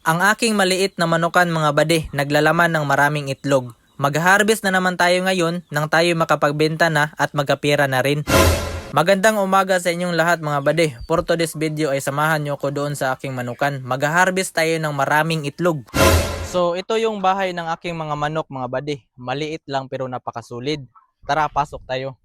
Ang aking maliit na manukan mga bade, naglalaman ng maraming itlog. Mag-harvest na naman tayo ngayon nang tayo makapagbenta na at magkapira na rin. Magandang umaga sa inyong lahat mga bade. For today's video ay samahan nyo ko doon sa aking manukan. Mag-harvest tayo ng maraming itlog. So ito yung bahay ng aking mga manok mga bade. Maliit lang pero napakasulid. Tara, pasok tayo.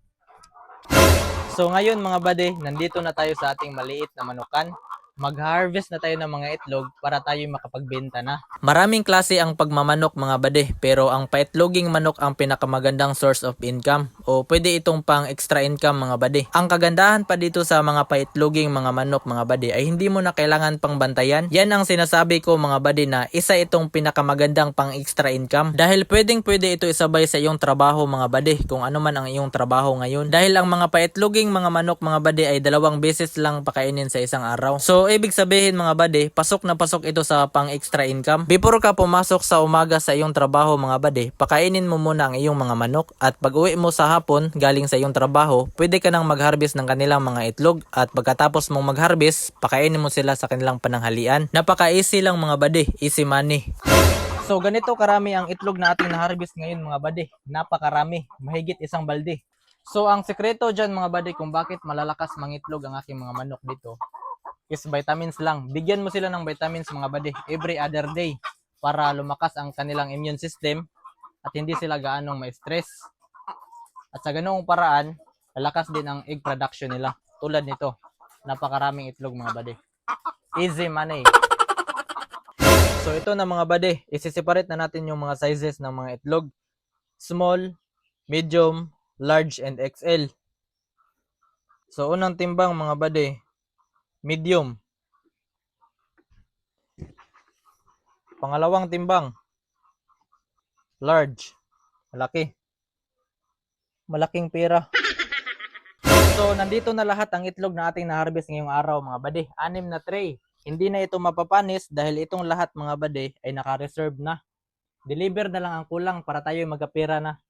So ngayon mga bade, nandito na tayo sa ating maliit na manukan. Mag-harvest na tayo ng mga itlog para tayo makapagbenta na. Maraming klase ang pagmamanok mga bade, pero ang paitloging manok ang pinakamagandang source of income o pwede itong pang extra income mga bade. Ang kagandahan pa dito sa mga paitloging mga manok mga bade ay hindi mo na kailangan pang bantayan. Yan ang sinasabi ko mga bade na isa itong pinakamagandang pang extra income dahil pwede ito isabay sa iyong trabaho mga bade kung ano man ang iyong trabaho ngayon. Dahil ang mga paitloging mga manok mga bade ay 2 beses lang pakainin sa isang araw. So ibig sabihin mga bade, pasok na pasok ito sa pang extra income. Before ka pumasok sa umaga sa iyong trabaho mga bade, pakainin mo muna ang iyong mga manok at pag uwi mo sa hapon galing sa iyong trabaho, pwede ka nang mag-harvest ng kanilang mga itlog at pagkatapos mong mag-harvest, pakainin mo sila sa kanilang pananghalian. Napaka-easy lang mga bade, easy money. So ganito karami ang itlog na ating na-harvest ngayon mga bade. Napakarami, mahigit 1 balde. So ang sekreto dyan mga bade kung bakit malalakas mangitlog ang aking mga manok dito is vitamins lang. Bigyan mo sila ng vitamins mga bade every other day para lumakas ang kanilang immune system at hindi sila gaanong ma-stress. At sa ganoong paraan, lalakas din ang egg production nila. Tulad nito, napakaraming itlog mga bade. Easy money. So ito na mga bade, isi-separate na natin yung mga sizes ng mga itlog. Small, medium, large, and XL. So unang timbang mga bade, medium. Pangalawang timbang, large. Malaki. Malaking pera. So nandito na lahat ang itlog na ating na-harvest ngayong araw mga bade. 6 na tray. Hindi na ito mapapanis dahil itong lahat mga bade ay naka-reserve na. Deliver na lang ang kulang para tayo magkapera na.